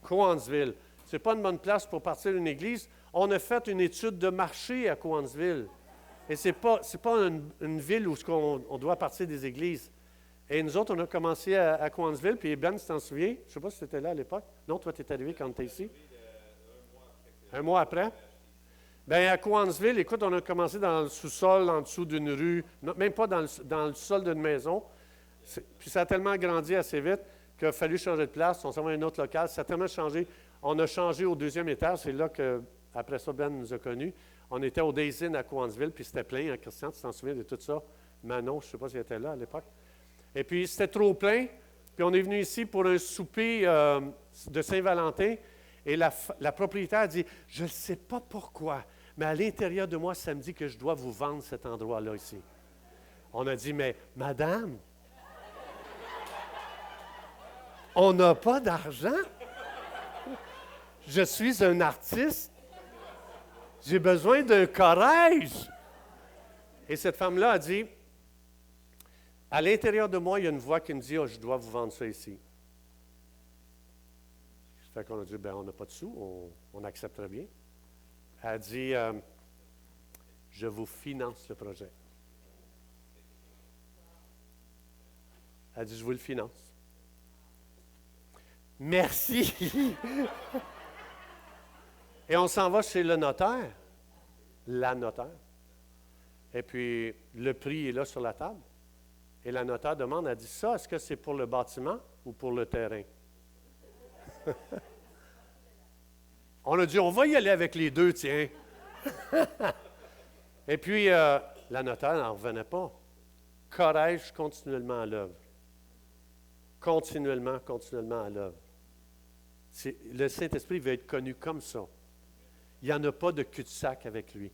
Cowansville, c'est pas une bonne place pour partir d'une église. On a fait une étude de marché à Cowansville. Et ce n'est pas une ville où on doit partir des églises. Et nous autres, on a commencé à Cowansville, puis Ben, tu t'en souviens? Je ne sais pas si tu étais là à l'époque. Non, toi, tu es arrivé quand tu étais ici. Un mois après? Bien, à Cowansville, écoute, on a commencé dans le sous-sol, en dessous d'une rue, même pas dans le sol d'une maison. Puis ça a tellement grandi assez vite qu'il a fallu changer de place. On s'en va à un autre local. Ça a tellement changé. On a changé au deuxième étage. C'est là que, après ça, Ben nous a connus. On était au Days Inn à Cowansville, puis c'était plein. Hein, Christian, tu t'en souviens de tout ça? Manon, je ne sais pas si elle était là à l'époque. Et puis, c'était trop plein. Puis, on est venu ici pour un souper de Saint-Valentin. Et la propriétaire a dit, je ne sais pas pourquoi, mais à l'intérieur de moi, ça me dit que je dois vous vendre cet endroit-là ici. On a dit, mais madame, on n'a pas d'argent. Je suis un artiste. J'ai besoin d'un corrège. Et cette femme-là a dit, à l'intérieur de moi, il y a une voix qui me dit, oh, je dois vous vendre ça ici. Ça fait qu'on a dit, bien, on n'a pas de sous, on accepterait bien. Elle a dit, je vous finance le projet. Elle a dit, je vous le finance. Merci. Et on s'en va chez le notaire, la notaire. Et puis, le prix est là sur la table. Et la notaire demande, elle dit, ça, est-ce que c'est pour le bâtiment ou pour le terrain? On a dit, on va y aller avec les deux, tiens. Et puis, la notaire n'en revenait pas. Corrège continuellement à l'œuvre. Continuellement à l'œuvre. Le Saint-Esprit veut être connu comme ça. Il n'y en a pas de cul-de-sac avec lui.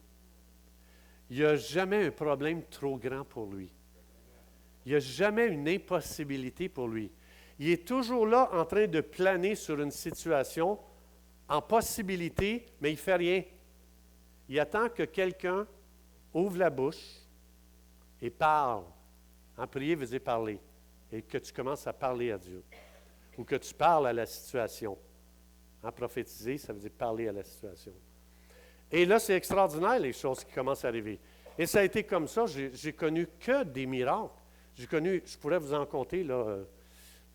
Il n'y a jamais un problème trop grand pour lui. Il n'y a jamais une impossibilité pour lui. Il est toujours là en train de planer sur une situation en possibilité, mais il ne fait rien. Il attend que quelqu'un ouvre la bouche et parle. En prier veut dire parler. Et que tu commences à parler à Dieu. Ou que tu parles à la situation. En prophétiser, ça veut dire parler à la situation. Et là, c'est extraordinaire, les choses qui commencent à arriver. Et ça a été comme ça. J'ai connu que des miracles. Je pourrais vous en compter, là.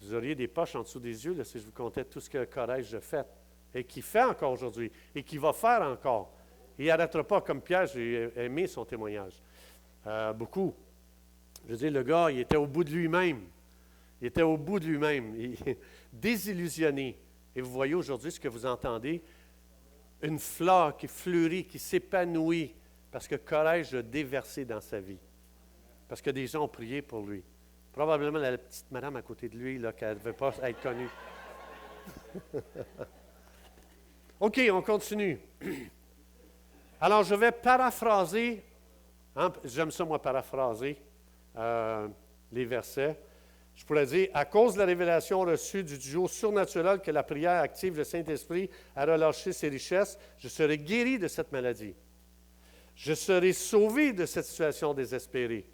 Vous auriez des poches en dessous des yeux, là, si je vous comptais tout ce que le Corrège a fait. Et qui fait encore aujourd'hui. Et qui va faire encore. Il n'arrêtera pas, comme Pierre, j'ai aimé son témoignage. Beaucoup. Je veux dire, le gars, il était au bout de lui-même. Il était au bout de lui-même. Désillusionné. Et vous voyez aujourd'hui ce que vous entendez. Une fleur qui fleurit, qui s'épanouit, parce que Corrège a déversé dans sa vie. Parce que des gens ont prié pour lui. Probablement la petite madame à côté de lui, là, qui ne veut pas être connue. OK, on continue. Alors, je vais paraphraser. Hein, j'aime ça, moi, paraphraser les versets. Je pourrais dire, à cause de la révélation reçue du duo surnaturel que la prière active le Saint-Esprit à relâcher ses richesses, je serai guéri de cette maladie. Je serai sauvé de cette situation désespérée.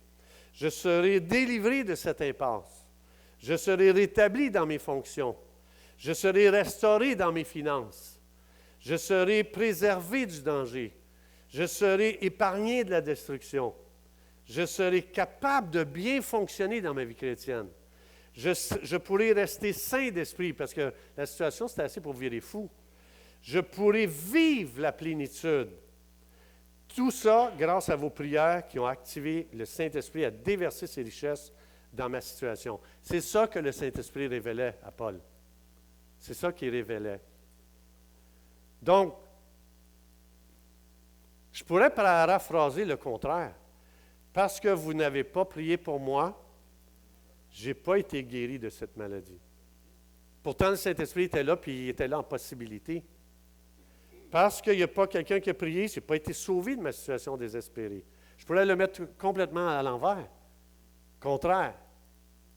Je serai délivré de cette impasse. Je serai rétabli dans mes fonctions. Je serai restauré dans mes finances. Je serai préservé du danger. Je serai épargné de la destruction. Je serai capable de bien fonctionner dans ma vie chrétienne. Je pourrai rester sain d'esprit, parce que la situation, c'était assez pour virer fou. Je pourrai vivre la plénitude. Tout ça grâce à vos prières qui ont activé le Saint-Esprit à déverser ses richesses dans ma situation. C'est ça que le Saint-Esprit révélait à Paul. C'est ça qu'il révélait. Donc, je pourrais paraphraser le contraire. Parce que vous n'avez pas prié pour moi, je n'ai pas été guéri de cette maladie. Pourtant, le Saint-Esprit était là, puis il était là en possibilité. Parce qu'il n'y a pas quelqu'un qui a prié, je n'ai pas été sauvé de ma situation désespérée. Je pourrais le mettre complètement à l'envers. Contraire.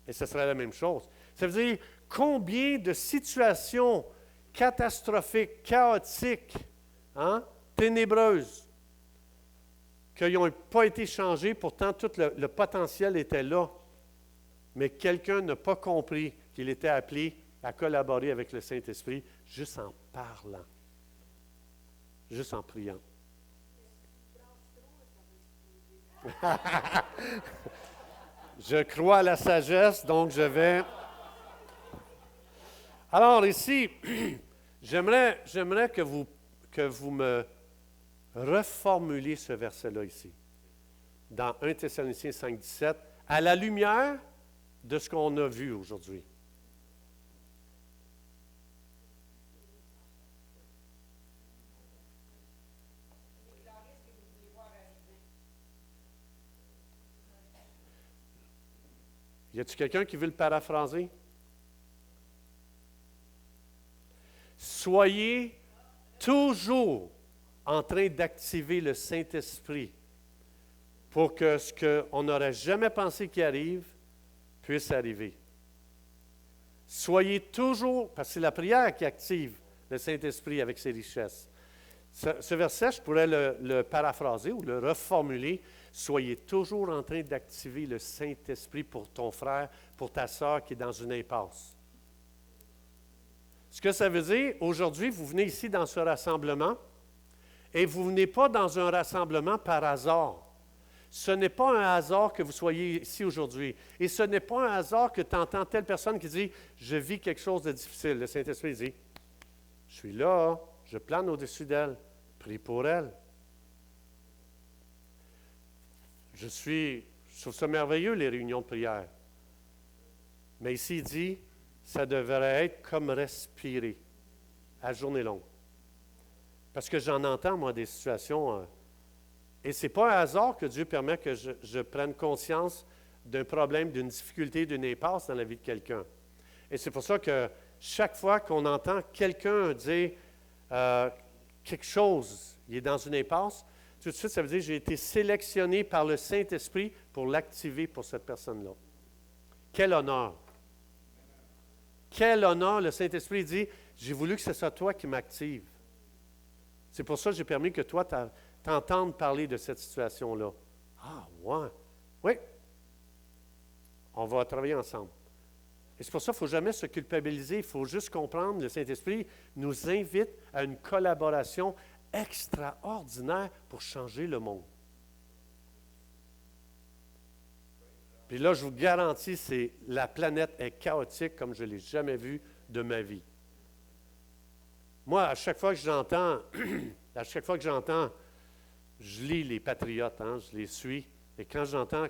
Et ce serait la même chose. Ça veut dire combien de situations catastrophiques, chaotiques, ténébreuses, qui n'ont pas été changées, pourtant tout le potentiel était là. Mais quelqu'un n'a pas compris qu'il était appelé à collaborer avec le Saint-Esprit juste en parlant, juste en priant. Je crois à la sagesse, donc je vais... Alors ici, j'aimerais que vous me reformuliez ce verset-là ici, dans 1 Thessaloniciens 5, 17, à la lumière de ce qu'on a vu aujourd'hui. Y a-t-il quelqu'un qui veut le paraphraser? Soyez toujours en train d'activer le Saint-Esprit pour que ce qu'on n'aurait jamais pensé qui arrive puisse arriver. Soyez toujours, parce que c'est la prière qui active le Saint-Esprit avec ses richesses. Ce verset, je pourrais le paraphraser ou le reformuler. Soyez toujours en train d'activer le Saint-Esprit pour ton frère, pour ta sœur qui est dans une impasse. Ce que ça veut dire, aujourd'hui, vous venez ici dans ce rassemblement et vous ne venez pas dans un rassemblement par hasard. Ce n'est pas un hasard que vous soyez ici aujourd'hui. Et ce n'est pas un hasard que tu entends telle personne qui dit « Je vis quelque chose de difficile ». Le Saint-Esprit dit « Je suis là, je plane au-dessus d'elle, prie pour elle ». Je trouve ça merveilleux, les réunions de prière. Mais ici, il dit « Ça devrait être comme respirer à journée longue ». Parce que j'en entends, moi, des situations... et ce n'est pas un hasard que Dieu permet que je prenne conscience d'un problème, d'une difficulté, d'une impasse dans la vie de quelqu'un. Et c'est pour ça que chaque fois qu'on entend quelqu'un dire quelque chose, il est dans une impasse, tout de suite, ça veut dire que j'ai été sélectionné par le Saint-Esprit pour l'activer pour cette personne-là. Quel honneur! Quel honneur! Le Saint-Esprit dit, j'ai voulu que ce soit toi qui m'active. C'est pour ça que j'ai permis que toi, t'entendes parler de cette situation-là. Ah, ouais. Oui. On va travailler ensemble. Et c'est pour ça qu'il ne faut jamais se culpabiliser. Il faut juste comprendre, le Saint-Esprit nous invite à une collaboration extraordinaire pour changer le monde. Puis là, je vous garantis, la planète est chaotique comme je ne l'ai jamais vue de ma vie. Moi, à chaque fois que j'entends, je lis les patriotes, je les suis, et quand j'entends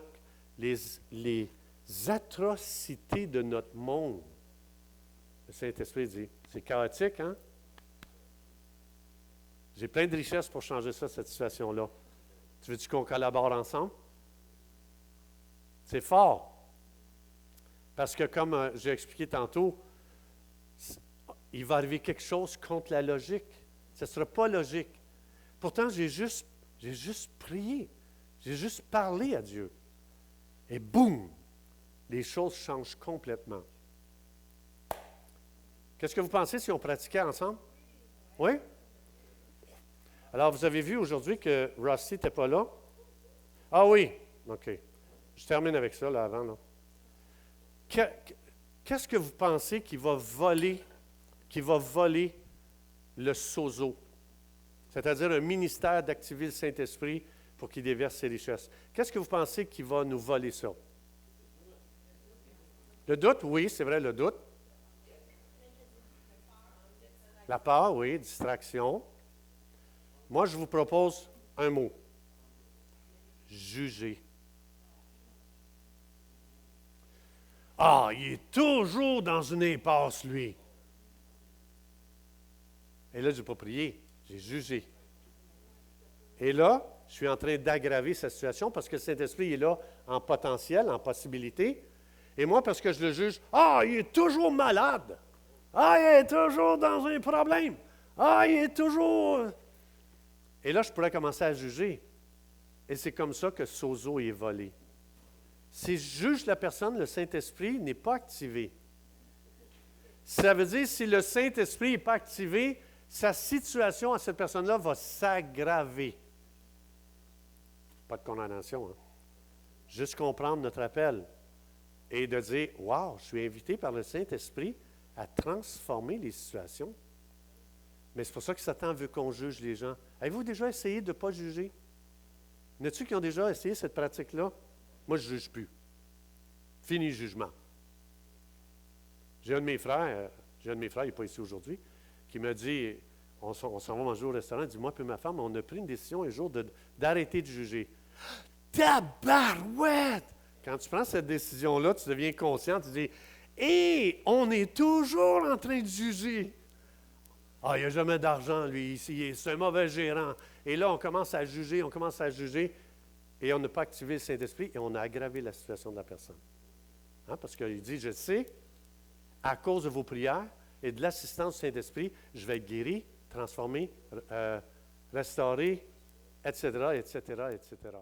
les atrocités de notre monde, le Saint-Esprit dit, c'est chaotique, hein? J'ai plein de richesses pour changer ça, cette situation-là. Tu veux-tu qu'on collabore ensemble? C'est fort. Parce que comme j'ai expliqué tantôt, il va arriver quelque chose contre la logique. Ce ne sera pas logique. Pourtant, j'ai juste prié. J'ai juste parlé à Dieu. Et boum! Les choses changent complètement. Qu'est-ce que vous pensez si on pratiquait ensemble? Oui? Alors, vous avez vu aujourd'hui que Rusty n'était pas là? Ah oui! OK. Je termine avec ça, là, avant. Là. Qu'est-ce que vous pensez qui va voler le sozo? C'est-à-dire un ministère d'activer le Saint-Esprit pour qu'il déverse ses richesses. Qu'est-ce que vous pensez qui va nous voler ça? Le doute, oui, c'est vrai, le doute. La peur, oui, distraction. Moi, je vous propose un mot. Juger. Ah, il est toujours dans une impasse, lui. Et là, je n'ai pas prié, j'ai jugé. Et là, je suis en train d'aggraver sa situation parce que le Saint-Esprit est là en potentiel, en possibilité. Et moi, parce que je le juge, ah, il est toujours malade. Ah, il est toujours dans un problème. Ah, il est toujours... Et là, je pourrais commencer à juger. Et c'est comme ça que sozo est volé. Si je juge la personne, le Saint-Esprit n'est pas activé. Ça veut dire, si le Saint-Esprit n'est pas activé, sa situation à cette personne-là va s'aggraver. Pas de condamnation, hein? Juste comprendre notre appel et de dire, « Wow, je suis invité par le Saint-Esprit à transformer les situations. » Mais c'est pour ça que Satan veut qu'on juge les gens. Avez-vous déjà essayé de ne pas juger? Y en a-t-il qui ont déjà essayé cette pratique-là? Moi, je ne juge plus. Fini le jugement. J'ai un de mes frères, il n'est pas ici aujourd'hui, qui m'a dit, on s'en va manger au restaurant, il dit, moi et ma femme, on a pris une décision un jour d'arrêter de juger. Tabarouette! Quand tu prends cette décision-là, tu deviens conscient, tu dis, hé, on est toujours en train de juger. Ah, il n'y a jamais d'argent, lui, ici, c'est un mauvais gérant. Et là, on commence à juger, et on n'a pas activé le Saint-Esprit, et on a aggravé la situation de la personne. Hein, parce qu'il dit, je sais, à cause de vos prières et de l'assistance du Saint-Esprit, je vais être guéri, transformé, restauré, etc., etc., etc.